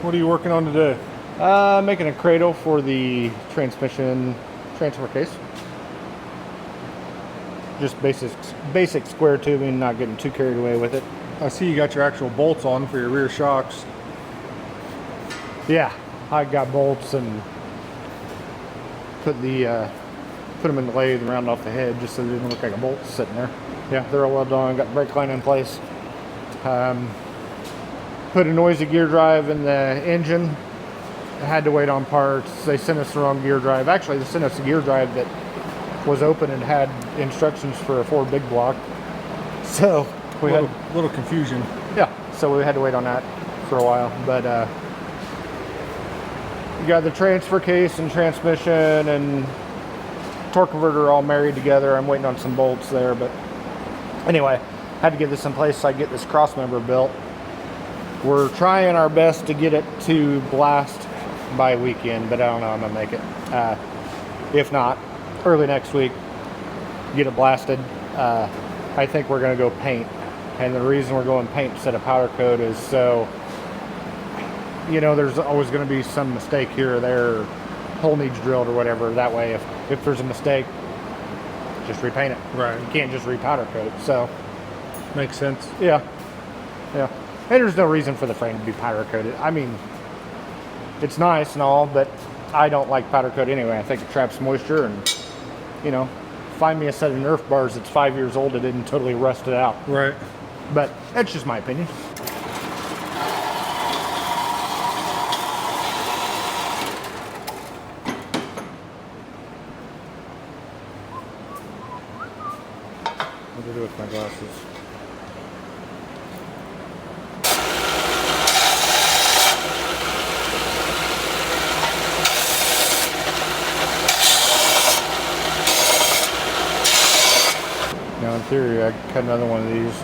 What are you working on today? Making a cradle for the transmission transfer case. Just basic square tubing, not getting too carried away with it. I see you got your actual bolts on for your rear shocks. Yeah, I got bolts and put them in the lathe and round off the head just so they didn't look like a bolt sitting there. Yeah, they're all welded on. Got the brake line in place. Put a noisy gear drive in the engine. I had to wait on parts. They sent us the wrong gear drive. Actually, they sent us a gear drive that was open and had instructions for a 4 big block. So we had a little confusion. Yeah, so we had to wait on that for a while. But you got the transfer case and transmission and torque converter all married together. I'm waiting on some bolts there, but anyway, had to get this in place so I get this crossmember built. We're trying our best to get it to blast by weekend, but I don't know I'm gonna make it. If not, early next week, get it blasted. I think we're gonna go paint, and the reason we're going paint instead of powder coat is so, you know, there's always gonna be some mistake here or there, hole needs drilled or whatever. That way, if there's a mistake, just repaint it. Right. You can't just re-powder coat. So makes sense. Yeah. And there's no reason for the frame to be powder coated. I mean, it's nice and all, but I don't like powder coat anyway. I think it traps moisture, and you know, find me a set of Nerf bars that's 5 years old that didn't totally rust it out. Right. But that's just my opinion. What do I do with my glasses? Now in theory I could cut another one of these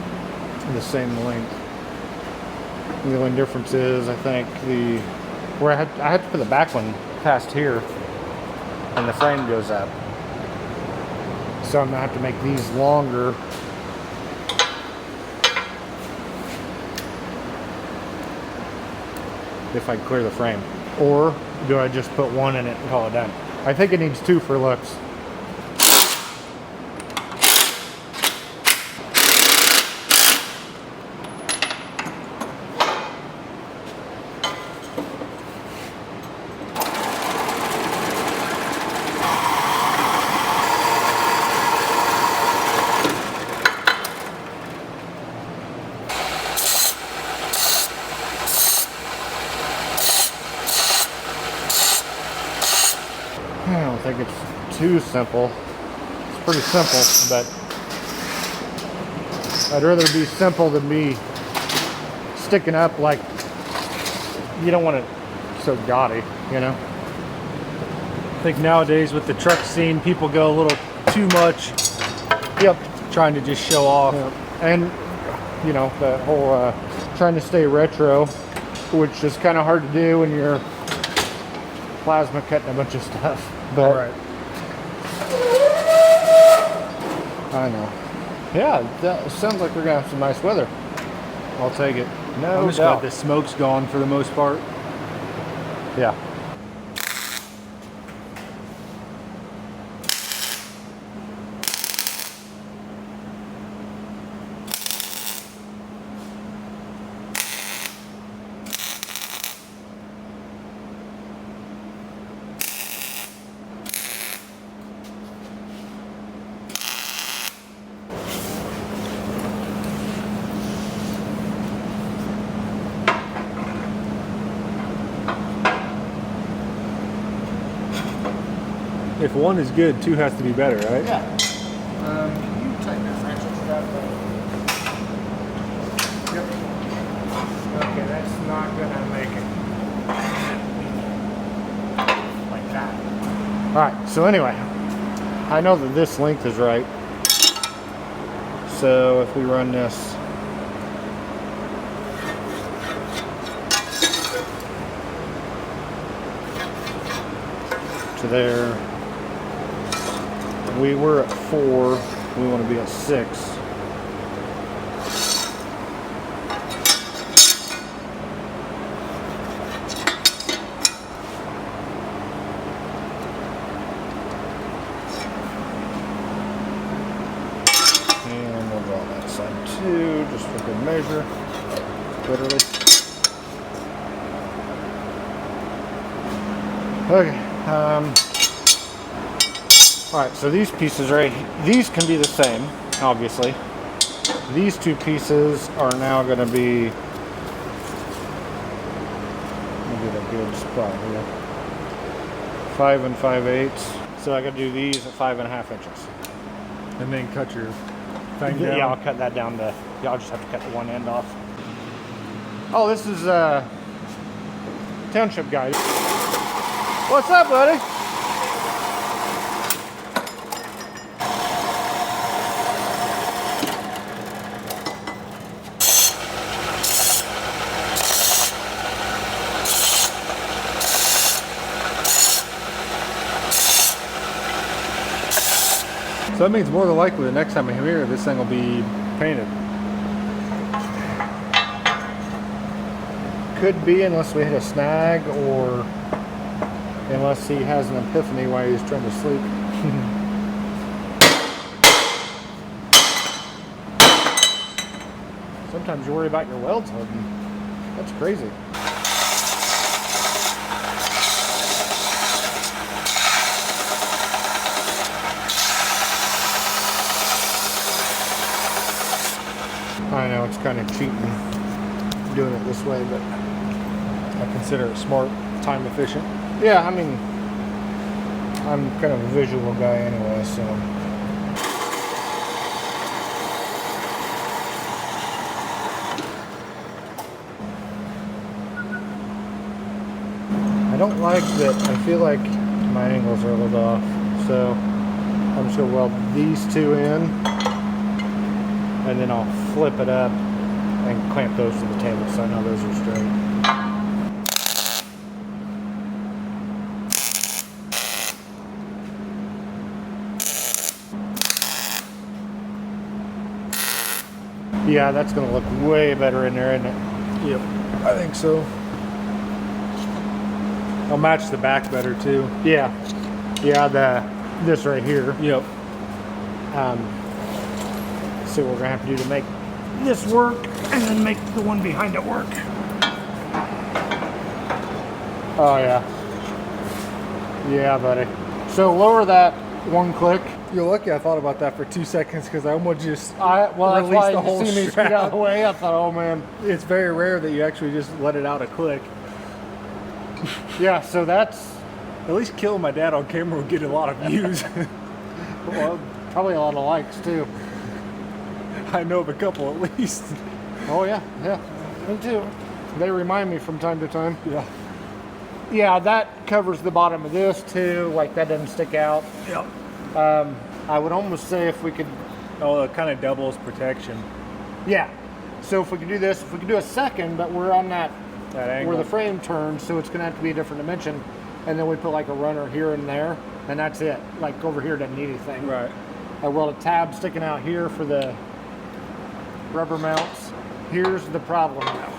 the same length. The only difference is I think I had to put the back one past here and the frame goes up. So I'm gonna have to make these longer. If I clear the frame. Or do I just put one in it and call it done? I think it needs 2 for looks. I don't think it's too simple. It's pretty simple, but I'd rather be simple than be sticking up like you don't want it so gaudy, you know? I think nowadays with the truck scene, people go a little too much. Yep. Trying to just show off. Yep. And, you know, that whole trying to stay retro, which is kind of hard to do when you're plasma cutting a bunch of stuff. But right. I know. Yeah, that sounds like we're gonna have some nice weather. I'll take it. No I'm just doubt. glad the smoke's gone for the most part. Yeah. If one is good, 2 has to be better, right? Yeah. Can you tighten that Francis strap? Yep. Okay, that's not gonna make it like that. All right. So anyway, I know that this length is right. So if we run this. To there. We were at 4, we want to be at 6. a good measure, literally. Okay. All right. So these pieces these can be the same, obviously. These two pieces are now going to be. Let me get a good spot here. 5 5/8. So I got to do these at 5 1/2 inches. And then cut your thing Yeah, down. I'll cut that down to. Yeah, I'll just have to cut the one end off. Oh, this is Township guy. What's up, buddy? So that means more than likely the next time I come here, this thing will be painted. Could be, unless we hit a snag, or unless he has an epiphany while he's trying to sleep. Sometimes you worry about your welds holding. That's crazy. I know it's kind of cheating doing it this way, but I consider it smart, time efficient. yeah, I mean, I'm kind of a visual guy anyway, so. I don't like that. I feel like my angles are a little off, so I'm just gonna weld these two in, and then I'll flip it up and clamp those to the table so I know those are straight. Yeah, that's gonna look way better in there, isn't it? Yep, I think so. I'll match the back better too. Yeah, yeah. This right here. Yep. See what we're gonna have to do to make this work, and then make the one behind it work. Oh yeah. Yeah, buddy. So lower that one click. You're lucky I thought about that for 2 seconds because I almost just Well, that's released why the you whole see me scoot strap. out of the way. I thought, oh man. It's very rare that you actually just let it out a click. Yeah. So that's At least killing my dad on camera would get a lot of views. well, probably a lot of likes too. I know of a couple at least. Oh yeah, yeah. Me too. They remind me from time to time. Yeah. Yeah, that covers the bottom of this too. Like that doesn't stick out. Yep. I would almost say if we could. Oh, it kind of doubles protection. Yeah. So if we could do this, if we could do a second, but we're on that That where angle. the frame turns, so it's going to have to be a different dimension, and then we put like a runner here and there, and that's it. Like over here doesn't need anything. Right. I weld a tab sticking out here for the rubber mounts. Here's the problem now.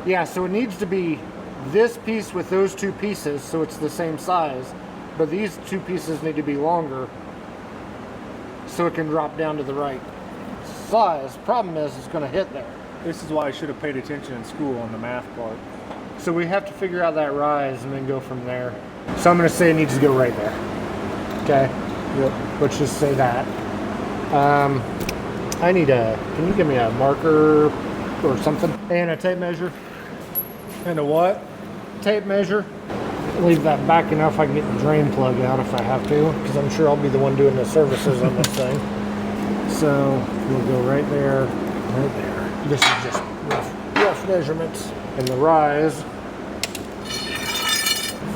Yeah, so it needs to be this piece with those two pieces, so it's the same size, but these two pieces need to be longer so it can drop down to the right size. Problem is, it's going to hit there. This is why I should have paid attention in school on the math part. So we have to figure out that rise and then go from there. So I'm going to say it needs to go right there. Okay? Yep. Let's just say that. I need can you give me a marker or something? And a tape measure. And a what? Tape measure. Leave that back enough I can get the drain plug out if I have to, because I'm sure I'll be the one doing the services on this thing. So we'll go right there, right there. This is just rough measurements. And the rise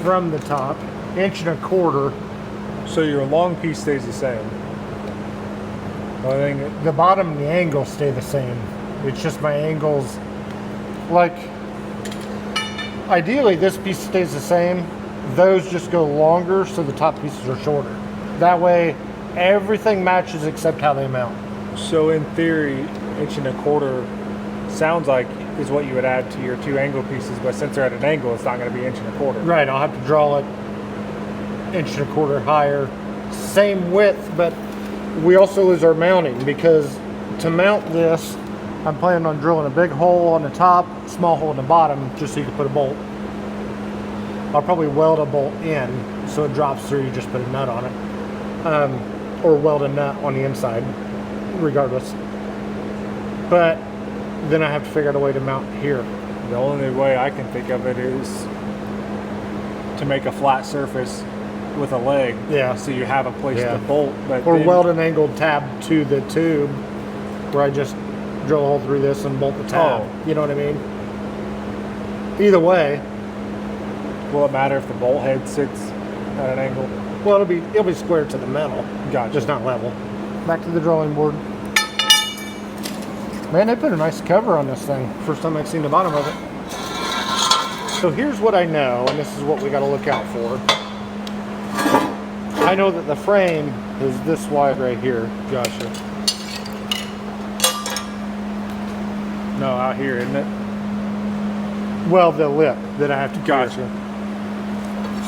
from the top, 1.25 inches. So your long piece stays the same. I think The bottom and the angles stay the same. It's just my angles, like, ideally this piece stays the same. Those just go longer, so the top pieces are shorter. That way, everything matches except how they mount. so. In theory, 1.25 inches sounds like is what you would add to your two angle pieces, but since they're at an angle, it's not going to be 1.25 inches. Right, I'll have to draw it 1.25 inches higher. Same width, but we also lose our mounting because to mount this, I'm planning on drilling a big hole on the top, small hole in the bottom, just so you can put a bolt. I'll probably weld a bolt in so it drops through, you just put a nut on it. Or weld a nut on the inside, regardless. But then I have to figure out a way to mount here. The only way I can think of it is to make a flat surface with a leg. Yeah. So you have a place to bolt. But or then, weld an angled tab to the tube where I just drill a hole through this and bolt the tab. Oh. You know what I mean? Either way. Will it matter if the bolt head sits at an angle? Well, it'll be square to the metal. Gotcha. Just not level. Back to the drawing board. Man, they put a nice cover on this thing. First time I've seen the bottom of it. So here's what I know, and this is what we got to look out for. I know that the frame is this wide right here. Gotcha. No, out here, isn't it? Well, the lip that I have to Gotcha. clear.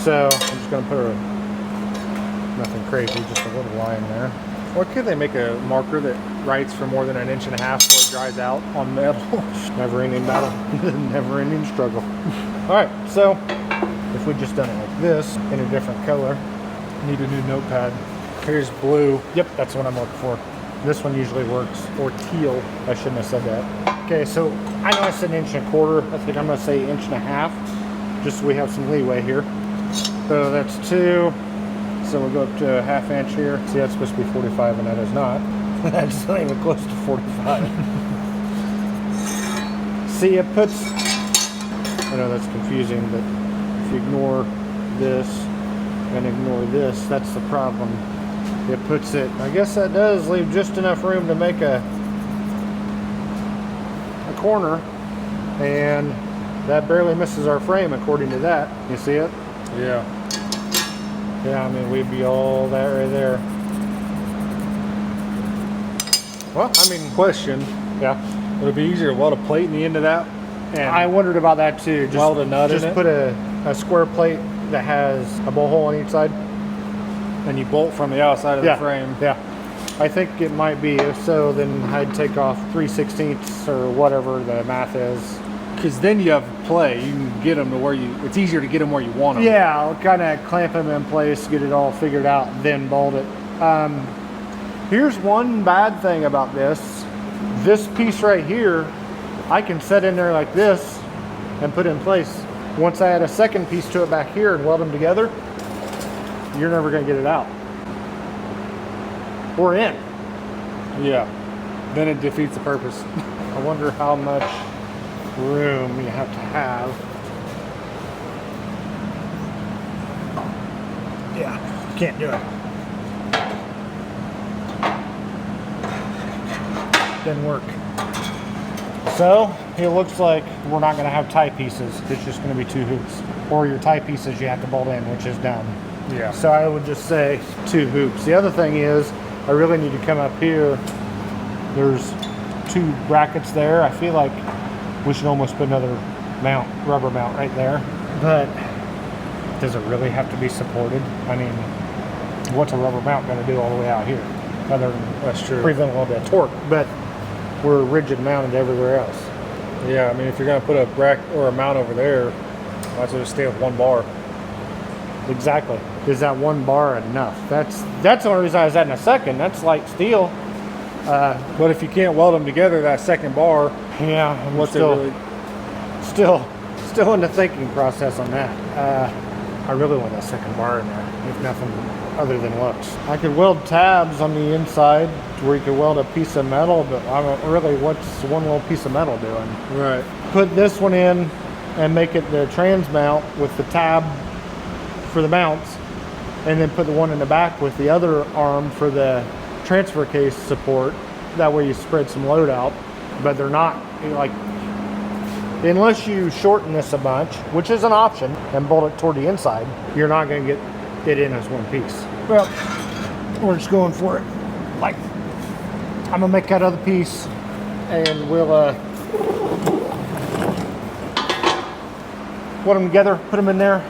So I'm just going to put nothing crazy, just a little line there. Or could they make a marker that writes for more than 1.5 inches before it dries out on metal? Never ending battle. Never ending struggle. Alright, so if we just done it like this in a different color, Need a new notepad. Here's blue. yep, that's what I'm looking for. This one usually works. Or teal. I shouldn't have said that. Okay, so I know I said 1.25 inches. I think I'm going to say 1.5 inches, just so we have some leeway here. So that's 2. So we'll go up to 1/2 inch here. See, that's supposed to be 45, and that is not. That's not even close to 45. See, it puts... I know that's confusing, but if you ignore this and ignore this, that's the problem. It puts it... I guess that does leave just enough room to make a corner, and that barely misses our frame according to that. You see it? Yeah. Yeah, I mean, we'd be all that right there. Well, I mean, Question. yeah. Would it be easier to weld a plate in the end of that? And I wondered about that too. Just weld a nut in just it? put a square plate that has a bowl hole on each side. and you bolt from the outside of the frame. Yeah. I think it might be. If so, then I'd take off 3/16 or whatever the math is. Because then you have play. You can get them to where you... It's easier to get them where you want them. Yeah, I'll kind of clamp them in place, get it all figured out, then bolt it. Here's one bad thing about this. This piece right here, I can set in there like this and put in place. Once I add a second piece to it back here and weld them together, you're never going to get it out. Or in. Yeah. Then it defeats the purpose. I wonder how much room you have to have. Yeah, can't do it. Didn't work. So it looks like we're not going to have tie pieces. It's just going to be 2 hoops. Or your tie pieces you have to bolt in, which is dumb. Yeah. So I would just say 2 hoops. The other thing is, I really need to come up here. There's 2 brackets there. I feel like we should almost put another mount, rubber mount right there. But does it really have to be supported? I mean, what's a rubber mount going to do all the way out here? Other than That's true. prevent a little bit of torque. But we're rigid mounted everywhere else. Yeah, I mean, if you're going to put a bracket or a mount over there, might as well just stay with 1 bar. Exactly. Is that 1 bar enough? That's the only reason I was adding a second. That's light steel. But if you can't weld them together, that second bar, Yeah, I'm what's still, it really? still in the thinking process on that. I really want that second bar in there, if nothing other than looks. I could weld tabs on the inside where you could weld a piece of metal, but I don't really, what's one little piece of metal doing? Right. Put this one in and make it the trans mount with the tab for the mounts, and then put the one in the back with the other arm for the transfer case support. That way you spread some load out, but they're not, like, unless you shorten this a bunch, which is an option, and bolt it toward the inside, you're not going to get it in as one piece. Well, we're just going for it. Like, I'm gonna make that other piece, and we'll put them together, put them in there.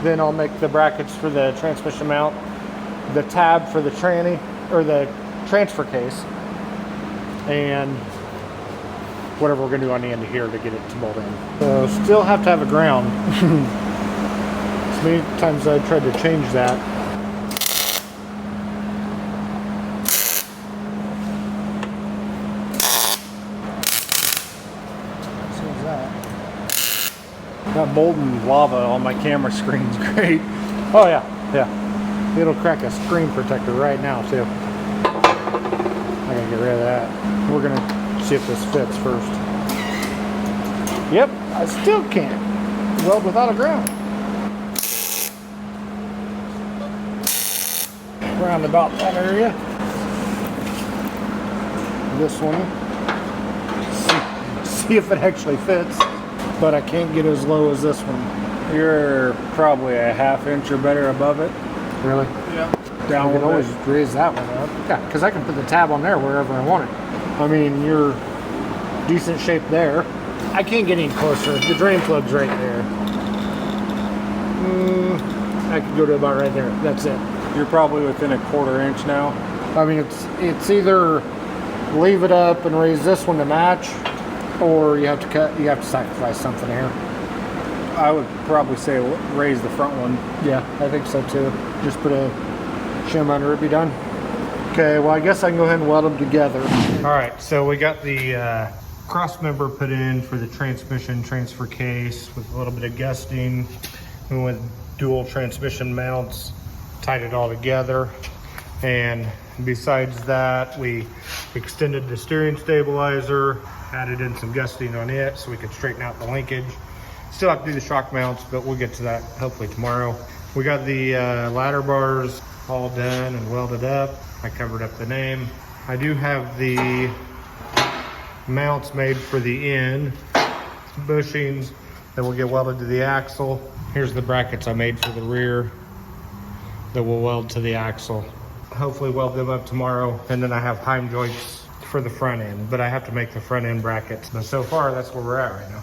Then I'll make the brackets for the transmission mount, the tab for the tranny, or the transfer case, and whatever we're gonna do on the end of here to get it to bolt in. So still have to have a ground. So many times I tried to change that. That molten lava on my camera screen's great. Oh yeah, yeah. It'll crack a screen protector right now too. I gotta get rid of that. We're gonna see if this fits first. Yep, I still can't weld without a ground. Round about that area. This one. See if it actually fits. But I can't get as low as this one. You're probably a half inch or better above it. Really? Yeah. I Down can a always bit. raise that one up. Yeah, because I can put the tab on there wherever I want it. I mean, you're decent shape there. I can't get any closer. The drain plug's right there. I could go to about right there. That's it. You're probably within a 1/4 inch now. I mean, it's either leave it up and raise this one to match, or you have to sacrifice something here. I would probably say raise the front one. Yeah, I think so too. Just put a shim under it, be done. Okay, well I guess I can go ahead and weld them together. All right, so we got the cross member put in for the transmission transfer case with a little bit of gusting. We went dual transmission mounts, tied it all together. And besides that, we extended the steering stabilizer, added in some gusting on it so we could straighten out the linkage. Still have to do the shock mounts, but we'll get to that hopefully tomorrow. We got the ladder bars all done and welded up. I covered up the name. I do have the mounts made for the end, bushings that will get welded to the axle. Here's the brackets I made for the rear that will weld to the axle. Hopefully weld them up tomorrow, and then I have heim joints for the front end, but I have to make the front end brackets. But so far, that's where we're at right now.